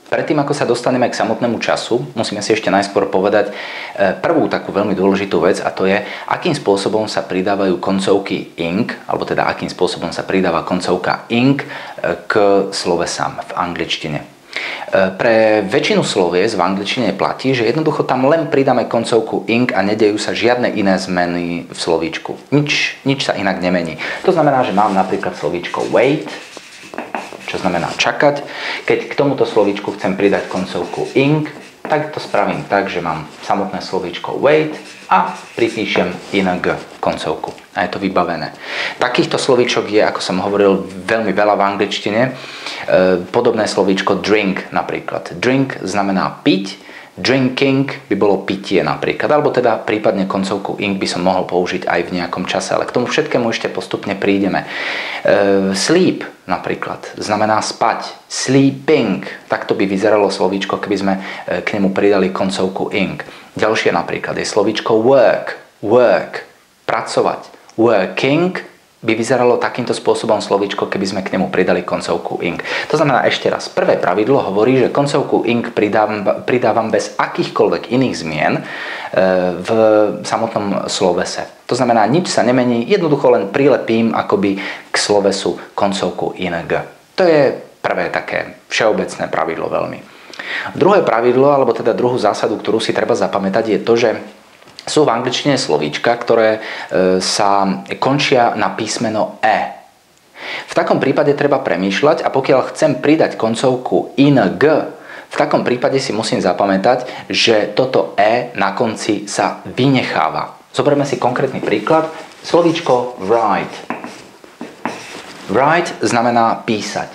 Predtým, ako sa dostaneme k samotnému času, musíme si ešte najskôr povedať prvú takú veľmi dôležitú vec, a to je, akým spôsobom sa pridávajú koncovky ing, alebo teda akým spôsobom sa pridáva koncovka ing k slovesám v angličtine. Pre väčšinu slovies v angličtine platí, že jednoducho tam len pridáme koncovku ing a nedejú sa žiadne iné zmeny v slovíčku. Nič sa inak nemení. To znamená, že mám napríklad slovíčko wait, čo znamená čakať. Keď k tomuto slovíčku chcem pridať koncovku ing, tak to spravím tak, že mám samotné slovíčko wait a pripíšem ing koncovku. A je to vybavené. Takýchto slovíčok je, ako som hovoril, veľmi veľa v angličtine. Podobné slovíčko drink napríklad. Drink znamená piť, drinking by bolo pitie napríklad, alebo teda prípadne koncovku ing by som mohol použiť aj v nejakom čase, ale k tomu všetkému ešte postupne prídeme. Sleep napríklad znamená spať, sleeping, takto by vyzeralo slovíčko, keby sme k nemu pridali koncovku ing. Ďalšie napríklad je slovíčko work, pracovať, working by vyzeralo takýmto spôsobom slovíčko, keby sme k nemu pridali koncovku ing. To znamená ešte raz, prvé pravidlo hovorí, že koncovku ing pridávam bez akýchkoľvek iných zmien v samotnom slovese. To znamená, nič sa nemení, jednoducho len prilepím akoby k slovesu koncovku ing. To je prvé také všeobecné pravidlo veľmi. Druhé pravidlo, alebo teda druhú zásadu, ktorú si treba zapamätať, je to, že sú v angličtine slovíčka, ktoré sa končia na písmeno e. V takom prípade treba premýšľať a pokiaľ chcem pridať koncovku ing, v takom prípade si musím zapamätať, že toto e na konci sa vynecháva. Zoberme si konkrétny príklad. Slovíčko write. Write znamená písať.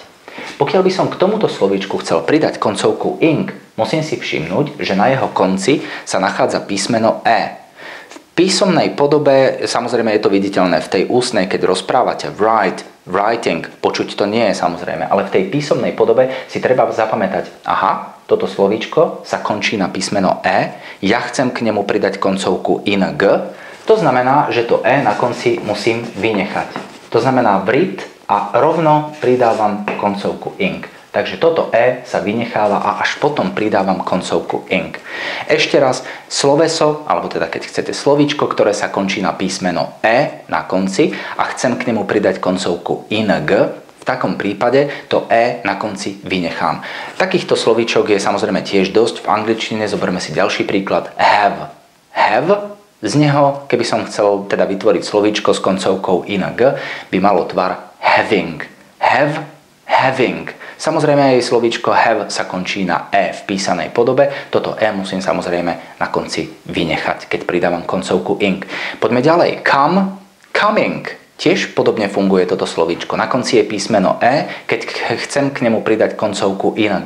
Pokiaľ by som k tomuto slovíčku chcel pridať koncovku ing, musím si všimnúť, že na jeho konci sa nachádza písmeno e. V písomnej podobe, samozrejme je to viditeľné, v tej ústnej, keď rozprávate writing, počuť to nie je samozrejme, ale v tej písomnej podobe si treba zapamätať, aha, toto slovíčko sa končí na písmeno e, ja chcem k nemu pridať koncovku ing, to znamená, že to e na konci musím vynechať. To znamená writ a rovno pridávam koncovku ing. Takže toto e sa vynecháva a až potom pridávam koncovku ing. Ešte raz, sloveso, alebo teda keď chcete slovíčko, ktoré sa končí na písmeno e na konci a chcem k nemu pridať koncovku ing, v takom prípade to e na konci vynechám. Takýchto slovíčok je samozrejme tiež dosť. V angličtine zoberme si ďalší príklad. Have. Have, z neho, keby som chcel teda vytvoriť slovíčko s koncovkou ing, by malo tvar having. Have, having. Samozrejme aj slovíčko have sa končí na e v písanej podobe. Toto e musím samozrejme na konci vynechať, keď pridávam koncovku ing. Poďme ďalej. Come, coming. Tiež podobne funguje toto slovíčko. Na konci je písmeno e. Keď chcem k nemu pridať koncovku ing,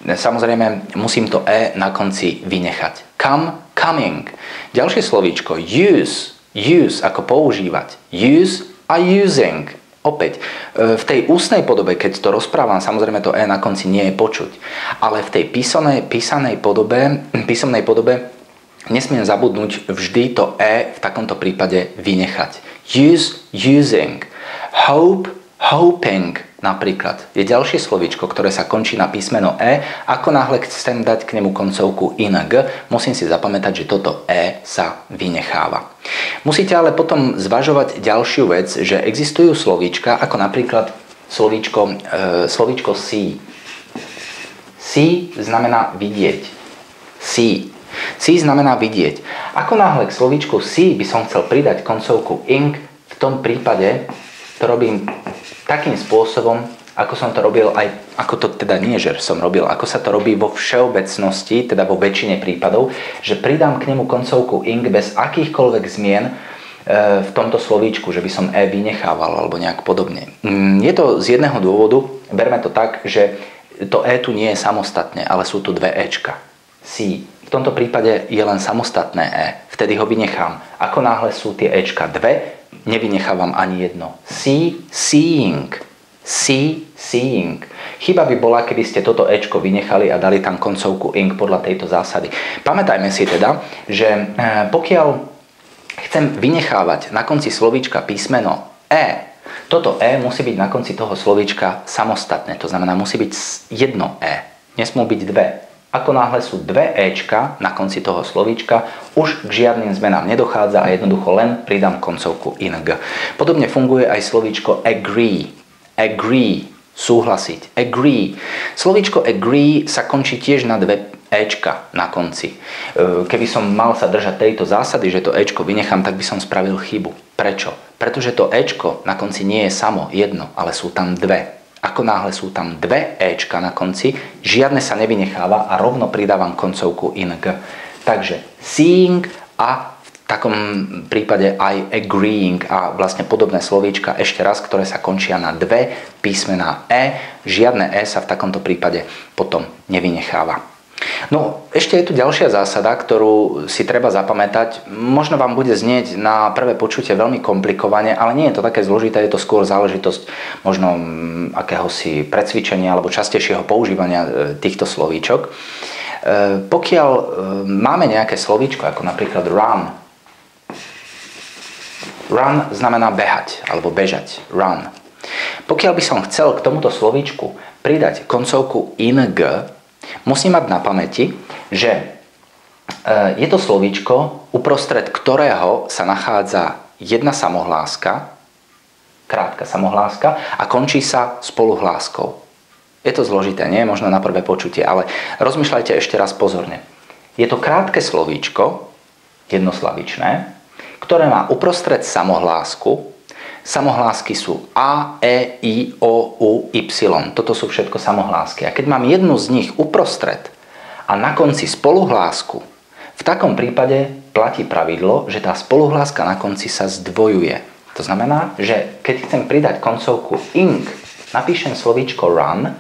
samozrejme musím to e na konci vynechať. Come, coming. Ďalšie slovíčko. Use. Use ako používať. Use a using. Opäť, v tej ústnej podobe, keď to rozprávam, samozrejme to e na konci nie je počuť. Ale v tej písomnej podobe nesmiem zabudnúť vždy to e v takomto prípade vynechať. Use, using. Hope, hoping napríklad. Je ďalšie slovíčko, ktoré sa končí na písmeno e. Ako náhle chcem dať k nemu koncovku ing, musím si zapamätať, že toto e sa vynecháva. Musíte ale potom zvažovať ďalšiu vec, že existujú slovíčka, ako napríklad slovíčko see. See znamená vidieť. See. See znamená vidieť. Ako náhle k slovíčku see by som chcel pridať koncovku ing, v tom prípade to robím takým spôsobom, ako som to robil aj, ako to teda nie, že som robil, ako sa to robí vo všeobecnosti, teda vo väčšine prípadov, že pridám k nemu koncovku ing bez akýchkoľvek zmien v tomto slovíčku, že by som e vynechával alebo nejak podobne. Je to z jedného dôvodu, berme to tak, že to e tu nie je samostatne, ale sú tu dve ečka. See. V tomto prípade je len samostatné e, vtedy ho vynechám. Ako náhle sú tie ečka dve, nevynechávam ani jedno. See, seeing. See, seeing. Chyba by bola, keby ste toto ečko vynechali a dali tam koncovku ing podľa tejto zásady. Pamätajme si teda, že pokiaľ chcem vynechávať na konci slovíčka písmeno e, toto e musí byť na konci toho slovíčka samostatné. To znamená, musí byť jedno e. nesmú byť dve. Ako náhle sú dve Ečka na konci toho slovíčka, už k žiadnym zmenám nedochádza a jednoducho len pridám koncovku ing. Podobne funguje aj slovíčko agree. Agree, súhlasiť. Agree. Slovíčko agree sa končí tiež na dve Ečka na konci. Keby som mal sa držať tejto zásady, že to Ečko vynechám, tak by som spravil chybu. Prečo? Pretože to Ečko na konci nie je samo jedno, ale sú tam dve. Ako náhle sú tam dve Ečka na konci, žiadne sa nevynecháva a rovno pridávam koncovku ing. Takže seeing a v takom prípade aj agreeing a vlastne podobné slovíčka ešte raz, ktoré sa končia na dve písmená E. Žiadne E sa v takomto prípade potom nevynecháva. No, ešte je tu ďalšia zásada, ktorú si treba zapamätať. Možno vám bude znieť na prvé počutie veľmi komplikovane, ale nie je to také zložité, je to skôr záležitosť možno akéhosi precvičenia alebo častejšieho používania týchto slovíčok. Pokiaľ máme nejaké slovíčko, ako napríklad run. Run znamená behať alebo bežať. Run. Pokiaľ by som chcel k tomuto slovíčku pridať koncovku ing, musím mať na pamäti, že je to slovíčko, uprostred ktorého sa nachádza jedna samohláska, krátka samohláska a končí sa spoluhláskou. Je to zložité, nie? Možno na prvé počutie, ale rozmýšľajte ešte raz pozorne. Je to krátke slovíčko, jednoslavičné, ktoré má uprostred samohlásku. Samohlásky sú A, E, I, O, U, Y. Toto sú všetko samohlásky. A keď mám jednu z nich uprostred a na konci spoluhlásku, v takom prípade platí pravidlo, že tá spoluhláska na konci sa zdvojuje. To znamená, že keď chcem pridať koncovku ing, napíšem slovíčko run,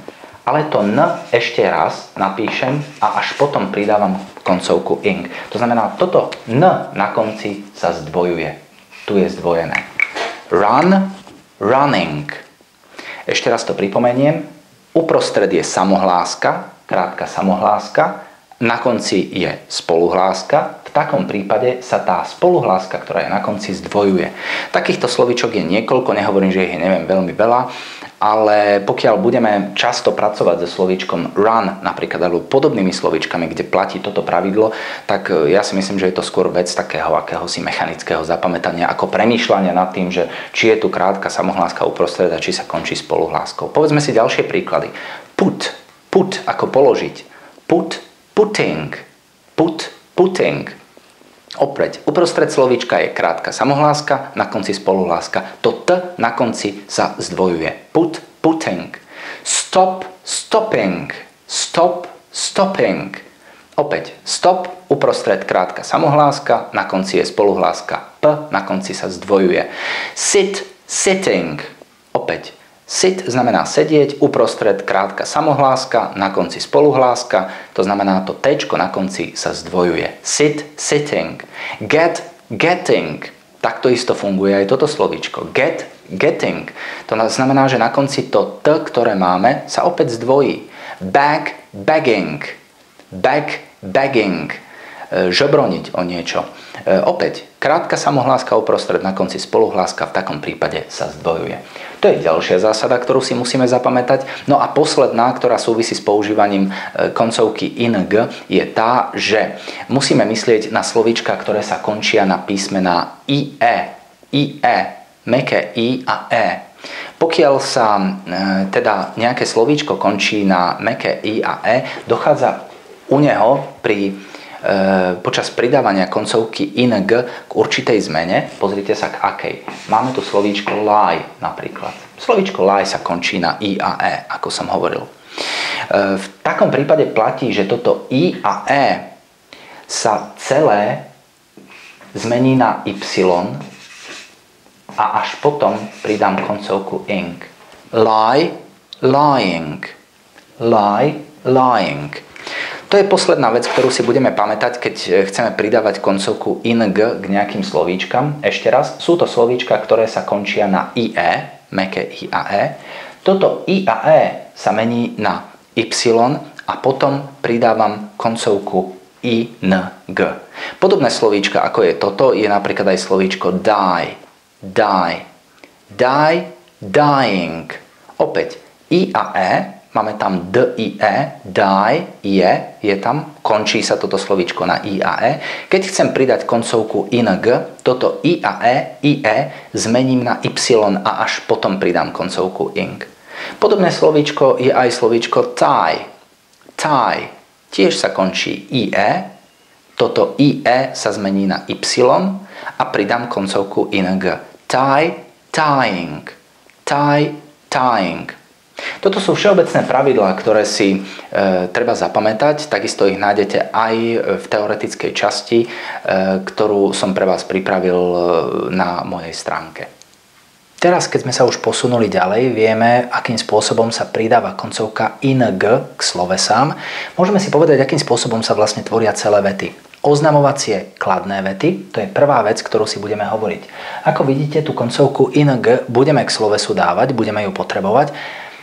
ale to n ešte raz napíšem a až potom pridávam koncovku ing. To znamená, toto n na konci sa zdvojuje. Tu je zdvojené. Run, running. Ešte raz to pripomeniem. Uprostred je samohláska, krátka samohláska. Na konci je spoluhláska. V takom prípade sa tá spoluhláska, ktorá je na konci, zdvojuje. Takýchto slovíčok je niekoľko, nehovorím, že ich je neviem veľmi veľa, ale pokiaľ budeme často pracovať so slovíčkom run napríklad alebo podobnými slovíčkami, kde platí toto pravidlo, tak ja si myslím, že je to skôr vec takého akéhosi mechanického zapamätania ako premýšľania nad tým, že či je tu krátka samohláska uprostred a či sa končí spoluhláskou. Povedzme si ďalšie príklady. Put, put ako položiť. Put, putting, put, putting. Opäť, uprostred slovíčka je krátka samohláska, na konci spoluhláska. To T na konci sa zdvojuje. Put, putting. Stop, stopping. Stop, stopping. Opäť, stop, uprostred krátka samohláska, na konci je spoluhláska. P na konci sa zdvojuje. Sit, sitting. Opäť, sit znamená sedieť, uprostred krátka samohláska, na konci spoluhláska, to znamená to T na konci sa zdvojuje. Sit, sitting. Get, getting. Takto isto funguje aj toto slovíčko. Get, getting. To znamená, že na konci to T, ktoré máme, sa opäť zdvojí. Bag, bagging. Bag, bagging. Žobroniť o niečo. Opäť, krátka samohláska uprostred, na konci spoluhláska, v takom prípade sa zdvojuje. To je ďalšia zásada, ktorú si musíme zapamätať. No a posledná, ktorá súvisí s používaním koncovky ing, je tá, že musíme myslieť na slovíčka, ktoré sa končia na písmená IE. IE, mäkké I a E. Pokiaľ sa teda nejaké slovíčko končí na mäkké I a E, dochádza u neho počas pridávania koncovky ing k určitej zmene. Pozrite sa k akej. Máme tu slovíčko lie napríklad. Slovíčko lie sa končí na I a E, ako som hovoril. V takom prípade platí, že toto I a E sa celé zmení na Y a až potom pridám koncovku ing. Lie, lying. Lie, lying. To je posledná vec, ktorú si budeme pamätať, keď chceme pridávať koncovku ing k nejakým slovíčkam. Ešte raz, sú to slovíčka, ktoré sa končia na IE, mäkké I a E. Toto I a E sa mení na Y a potom pridávam koncovku ING. Podobné slovíčka, ako je toto, je napríklad aj slovíčko die, die, die, dying. Opäť I a E máme tam D-I-E, die, je tam, končí sa toto slovíčko na I a E. Keď chcem pridať koncovku ing, toto I a E, IE zmením na Y a až potom pridám koncovku ing. Podobné slovíčko je aj slovíčko tie. Tie tiež sa končí IE, toto IE sa zmení na Y a pridám koncovku ing. Tie, tying. Tie, tying. Toto sú všeobecné pravidlá, ktoré si treba zapamätať. Takisto ich nájdete aj v teoretickej časti, ktorú som pre vás pripravil na mojej stránke. Teraz, keď sme sa už posunuli ďalej, vieme, akým spôsobom sa pridáva koncovka ing k slovesám. Môžeme si povedať, akým spôsobom sa vlastne tvoria celé vety. Oznamovacie kladné vety, to je prvá vec, ktorú si budeme hovoriť. Ako vidíte, tú koncovku ing budeme k slovesu dávať, budeme ju potrebovať,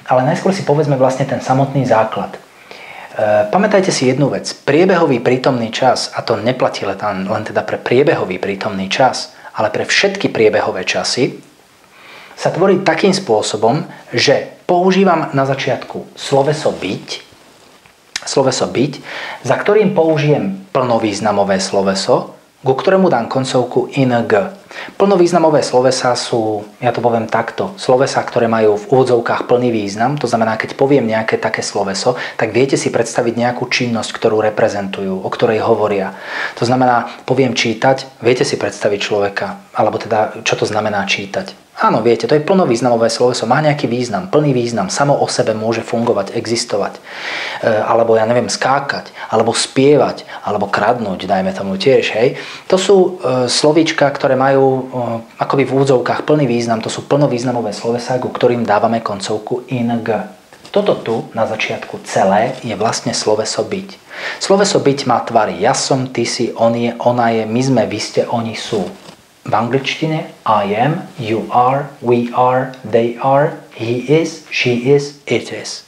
ale najskôr si povedzme vlastne ten samotný základ. Pamätajte si jednu vec. Priebehový prítomný čas, a to neplatí len teda pre priebehový prítomný čas, ale pre všetky priebehové časy, sa tvorí takým spôsobom, že používam na začiatku sloveso byť, za ktorým použijem plnovýznamové sloveso, ku ktorému dám koncovku ing. Plnovýznamové slovesá sú, ja to poviem takto, slovesá, ktoré majú v úvodzovkách plný význam, to znamená, keď poviem nejaké také sloveso, tak viete si predstaviť nejakú činnosť, ktorú reprezentujú, o ktorej hovoria. To znamená, poviem čítať, viete si predstaviť človeka, alebo teda, čo to znamená čítať. Áno, viete, to je plnovýznamové sloveso, má nejaký význam, plný význam, samo o sebe môže fungovať, existovať. Alebo ja neviem, skákať, alebo spievať, alebo kradnúť, dajme tomu tiež, hej. To sú slovíčka, ktoré majú akoby v úvodzovkách plný význam, to sú plnovýznamové slovesá, ku ktorým dávame koncovku ing. Toto tu na začiatku celé je vlastne sloveso byť. Sloveso byť má tvary ja som, ty si, on je, ona je, my sme, vy ste, oni sú. V angličtine I am, you are, we are, they are, he is, she is, it is.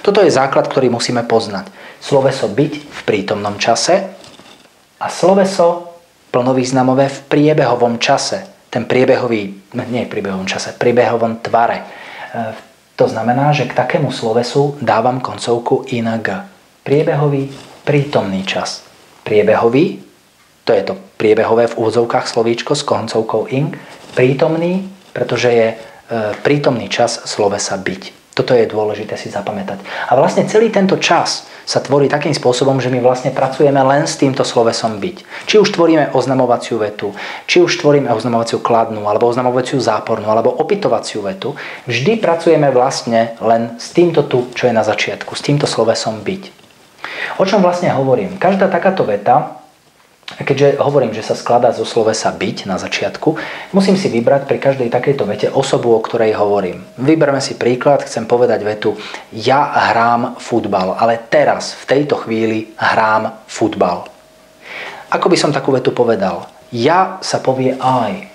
Toto je základ, ktorý musíme poznať. Sloveso byť v prítomnom čase a sloveso plnovýznamové v priebehovom čase. Ten priebehový, nie v priebehovom čase, v priebehovom tvare. To znamená, že k takému slovesu dávam koncovku ing. Priebehový, prítomný čas. Priebehový, to je to priebehové v úvodzovkách slovíčko s koncovkou ing. Prítomný, pretože je prítomný čas slovesa byť. Toto je dôležité si zapamätať. A vlastne celý tento čas sa tvorí takým spôsobom, že my vlastne pracujeme len s týmto slovesom byť. Či už tvoríme oznamovaciu vetu, či už tvoríme oznamovaciu kladnú, alebo oznamovaciu zápornú, alebo opytovaciu vetu, vždy pracujeme vlastne len s týmto tu, čo je na začiatku, s týmto slovesom byť. O čom vlastne hovorím? Každá takáto veta, keďže hovorím, že sa skladá zo slovesa byť na začiatku, musím si vybrať pri každej takejto vete osobu, o ktorej hovorím. Vyberme si príklad, chcem povedať vetu ja hrám futbal, ale teraz, v tejto chvíli hrám futbal. Ako by som takú vetu povedal? Ja sa povie I,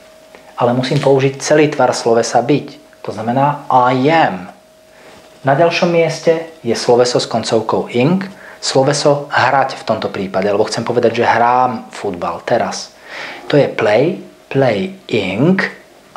ale musím použiť celý tvar slovesa byť. To znamená I am. Na ďalšom mieste je sloveso s koncovkou ing, sloveso hrať v tomto prípade, lebo chcem povedať, že hrám futbal teraz. To je play, playing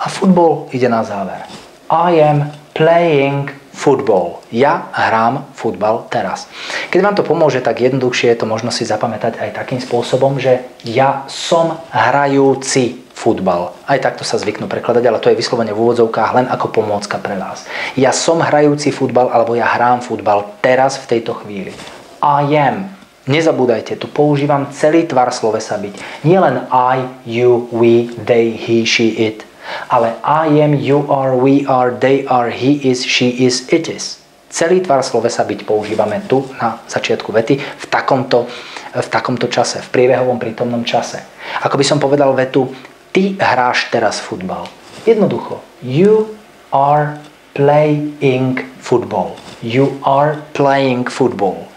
a futbol ide na záver. I am playing football. Ja hrám futbal teraz. Keď vám to pomôže, tak jednoduchšie je to možno si zapamätať aj takým spôsobom, že ja som hrajúci futbal. Aj takto sa zvyknú prekladať, ale to je vyslovene v úvodzovkách len ako pomôcka pre vás. Ja som hrajúci futbal alebo ja hrám futbal teraz v tejto chvíli. I am. Nezabúdajte, tu používam celý tvar slovesa byť. Nie len I, you, we, they, he, she, it. Ale I am, you are, we are, they are, he is, she is, it is. Celý tvar slovesa byť používame tu na začiatku vety v takomto čase, v priebehovom prítomnom čase. Ako by som povedal vetu, ty hráš teraz futbal. Jednoducho. You are playing football. You are playing football.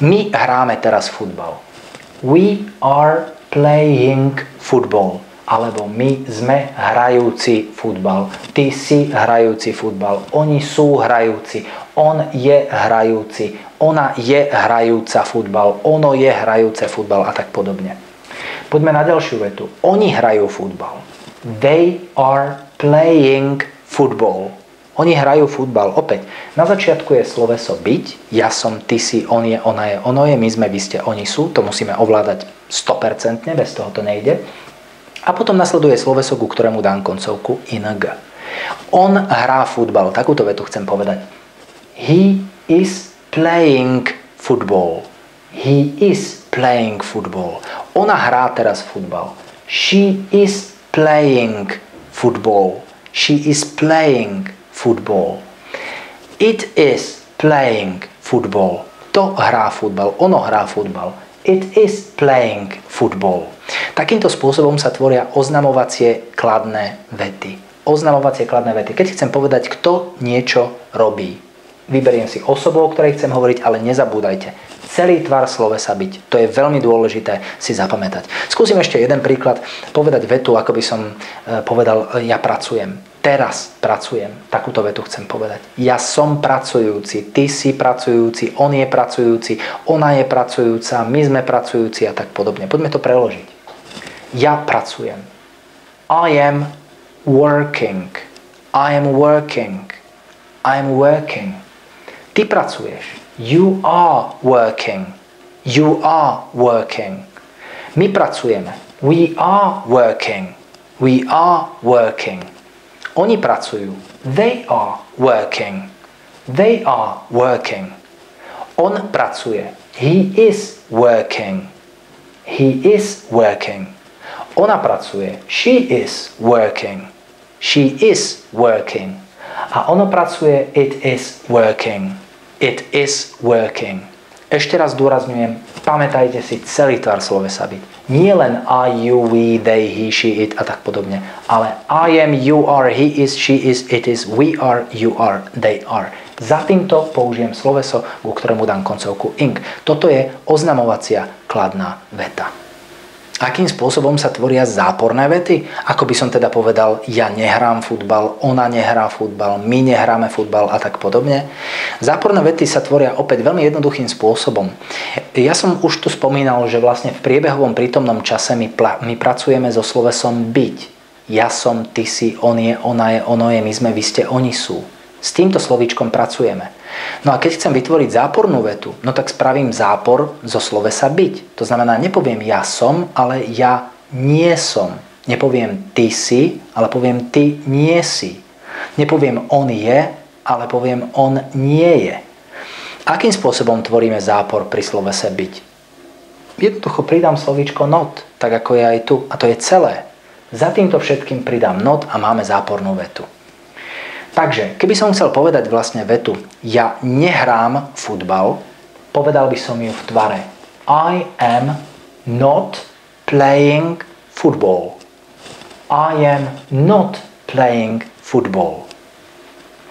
My hráme teraz futbal. We are playing football. Alebo my sme hrajúci futbal. Ty si hrajúci futbal. Oni sú hrajúci. On je hrajúci. Ona je hrajúca futbal. Ono je hrajúce futbal a tak podobne. Poďme na ďalšiu vetu. Oni hrajú futbal. They are playing football. Oni hrajú futbal. Opäť, na začiatku je sloveso byť, ja som, ty si, on je, ona je, ono je, my sme, vy ste, oni sú. To musíme ovládať 100%, bez toho to nejde. A potom nasleduje sloveso, ku ktorému dám koncovku ing. On hrá futbal. Takúto vetu chcem povedať. He is playing football. He is playing football. Ona hrá teraz futbal. She is playing football. She is playing football. It is playing football. To hrá futbal. Ono hrá futbal. It is playing football. Takýmto spôsobom sa tvoria oznamovacie kladné vety. Oznamovacie kladné vety. Keď chcem povedať, kto niečo robí. Vyberiem si osobu, o ktorej chcem hovoriť, ale nezabúdajte. Celý tvar slovesa byť. To je veľmi dôležité si zapamätať. Skúsim ešte jeden príklad. Povedať vetu, ako by som povedal, ja pracujem. Teraz pracujem. Takúto vetu chcem povedať. Ja som pracujúci, ty si pracujúci, on je pracujúci, ona je pracujúca, my sme pracujúci a tak podobne. Poďme to preložiť. Ja pracujem. I am working. I am working. I am working. Ty pracuješ. You are working. You are working. My pracujeme. We are working. We are working. Oni pracujú. They are working. They are working. On pracuje. He is working. He is working. Ona pracuje. She is working. She is working. A ono pracuje. It is working. It is working. Ešte raz zdôrazňujem, pamätajte si celý tvar slovesa byť. Nie len I, you, we, they, he, she, it a tak podobne, ale I am, you are, he is, she is, it is, we are, you are, they are. Za týmto použijem sloveso, ku ktorému dám koncovku ing. Toto je oznamovacia kladná veta. Akým spôsobom sa tvoria záporné vety? Ako by som teda povedal, ja nehrám futbal, ona nehrá futbal, my nehráme futbal a tak podobne. Záporné vety sa tvoria opäť veľmi jednoduchým spôsobom. Ja som už tu spomínal, že vlastne v priebehovom prítomnom čase my pracujeme so slovesom byť. Ja som, ty si, on je, ona je, ono je, my sme, vy ste, oni sú. S týmto slovíčkom pracujeme. No a keď chcem vytvoriť zápornú vetu, no tak spravím zápor zo slovesa byť. To znamená, nepoviem ja som, ale ja nie som. Nepoviem ty si, ale poviem ty nie si. Nepoviem on je, ale poviem on nie je. Akým spôsobom tvoríme zápor pri slovese byť? Jednoducho pridám slovíčko not, tak ako je aj tu. A to je celé. Za týmto všetkým pridám not a máme zápornú vetu. Takže, keby som chcel povedať vlastne vetu ja nehrám futbal, povedal by som ju v tvare I am not playing football. I am not playing football.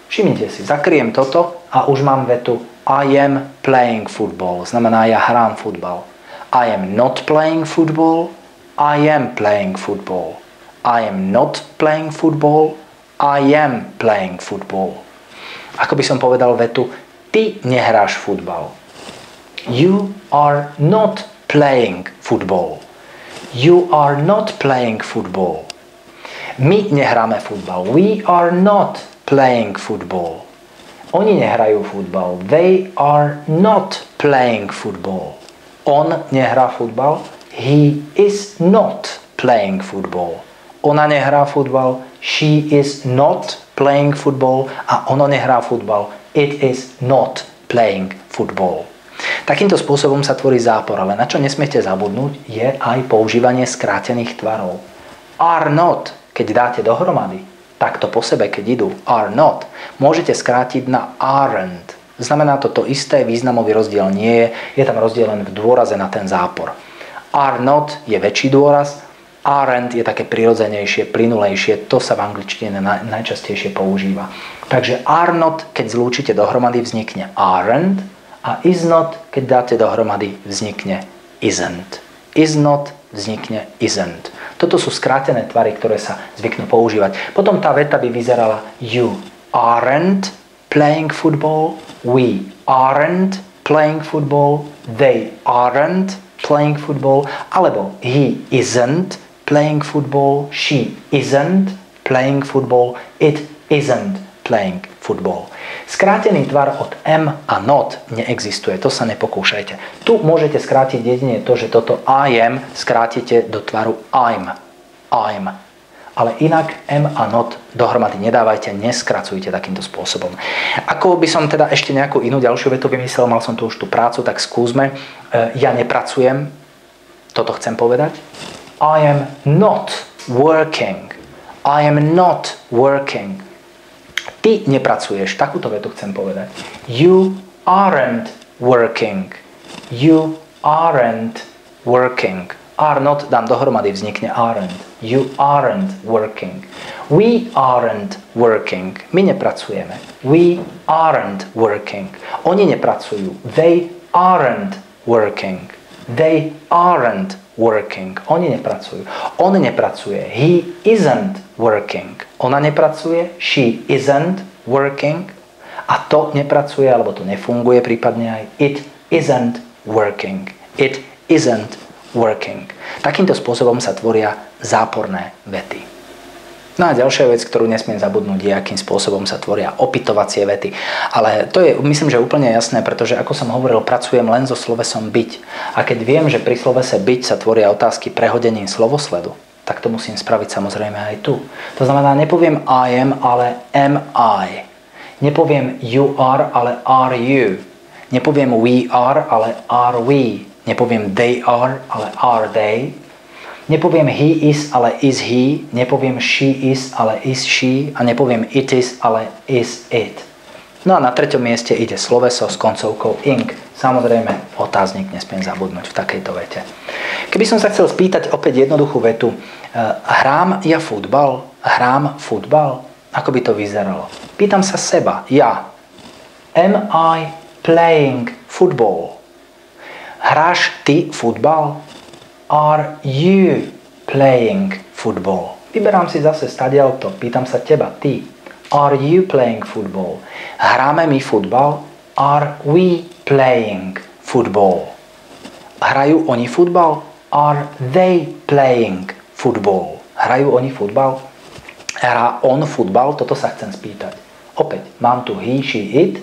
Všimnite si, zakriem toto a už mám vetu I am playing football. Znamená, ja hrám futbal. I am not playing football. I am playing football. I am not playing football. I am playing football. Ako by som povedal vetu, ty nehráš futbal. You are not playing football. You are not playing football. My nehráme futbal. We are not playing football. Oni nehrajú futbal. They are not playing football. On nehrá futbal. He is not playing football. Ona nehrá futbal. She is not playing football. A ono nehrá futbal. It is not playing football. Takýmto spôsobom sa tvorí zápor, ale na čo nesmiete zabudnúť, je aj používanie skrátených tvarov. Are not, keď dáte dohromady, takto po sebe, keď idú, are not, môžete skrátiť na aren't. Znamená to isté, významový rozdiel nie je, je tam rozdiel len v dôraze na ten zápor. Are not je väčší dôraz, aren't je také prirodzenejšie, plynulejšie, to sa v angličtine najčastejšie používa. Takže are not, keď zlúčite dohromady, vznikne aren't a is not, keď dáte dohromady, vznikne isn't. Is not vznikne isn't. Toto sú skrátené tvary, ktoré sa zvyknú používať. Potom tá veta by vyzerala you aren't playing football, we aren't playing football, they aren't playing football, alebo he isn't playing football, she isn't playing football, it isn't playing football. Skrátený tvar od am a not neexistuje, to sa nepokúšajte. Tu môžete skrátiť jedine to, že toto I am skrátite do tvaru I'm. Ale inak am a not dohromady nedávajte, neskracujte takýmto spôsobom. Ako by som teda ešte nejakú inú ďalšiu vetu vymyslel, mal som tu už tú prácu, tak skúsme. Ja nepracujem, toto chcem povedať. I am not working. I am not working. Ty nepracuješ, takúto vetu chcem povedať. You aren't working. You aren't working. Are not dám dohromady, vznikne aren't. You aren't working. We aren't working. My nepracujeme. We aren't working. Oni nepracujú. They aren't working. They aren't working. Oni nepracujú. On nepracuje. He isn't working. Ona nepracuje. She isn't working. A to nepracuje, alebo to nefunguje prípadne aj. It isn't working. It isn't working. Takýmto spôsobom sa tvoria záporné vety. No a ďalšia vec, ktorú nesmiem zabudnúť, je, akým spôsobom sa tvoria opytovacie vety. Ale to je, myslím, že úplne jasné, pretože ako som hovoril, pracujem len so slovesom byť. A keď viem, že pri slovese byť sa tvoria otázky prehodením slovosledu, tak to musím spraviť samozrejme aj tu. To znamená, nepoviem I am, ale am I. Nepoviem you are, ale are you. Nepoviem we are, ale are we. Nepoviem they are, ale are they. Nepoviem he is, ale is he. Nepoviem she is, ale is she. A nepoviem it is, ale is it. No a na treťom mieste ide sloveso s koncovkou ing. Samozrejme, otáznik nesmiem zabudnúť v takejto vete. Keby som sa chcel spýtať opäť jednoduchú vetu. Hrám ja futbal? Hrám futbal? Ako by to vyzeralo? Pýtam sa seba. Ja. Am I playing football? Hráš ty futbal? Are you playing football? Vyberám si zase stadiaľto, pýtam sa teba, ty. Are you playing football? Hráme my futbal? Are we playing football? Hrajú oni futbal? Are they playing football? Hrajú oni futbal? Hrá on futbal? Toto sa chcem spýtať. Opäť, mám tu he, she, it.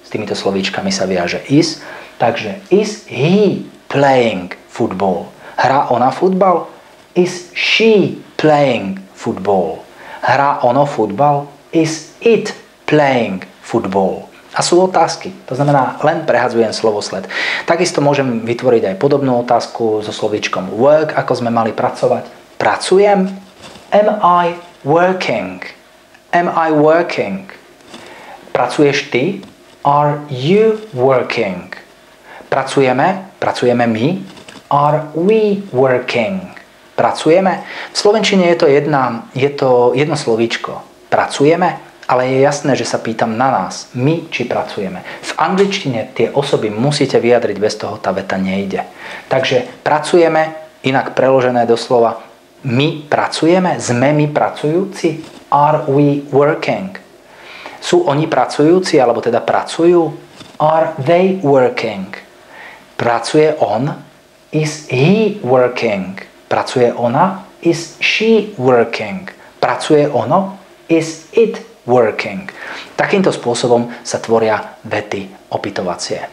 S týmito slovíčkami sa viaže is. Takže is he playing football? Hrá ona futbal? Is she playing football? Hrá ono futbal? Is it playing football? A sú otázky. To znamená, len prehadzujem slovosled. Takisto môžem vytvoriť aj podobnú otázku so slovíčkom work, ako sme mali pracovať. Pracujem? Am I working? Am I working? Pracuješ ty? Are you working? Pracujeme? Pracujeme my? Are we working? Pracujeme? V slovenčine je to jedno slovíčko. Pracujeme? Ale je jasné, že sa pýtam na nás. My, či pracujeme. V angličtine tie osoby musíte vyjadriť, bez toho tá veta nejde. Takže pracujeme, inak preložené doslova, my pracujeme? Sme my pracujúci? Are we working? Sú oni pracujúci, alebo teda pracujú? Are they working? Pracuje on? Is he working? Pracuje ona? Is she working? Pracuje ono? Is it working? Takýmto spôsobom sa tvoria vety opytovacie.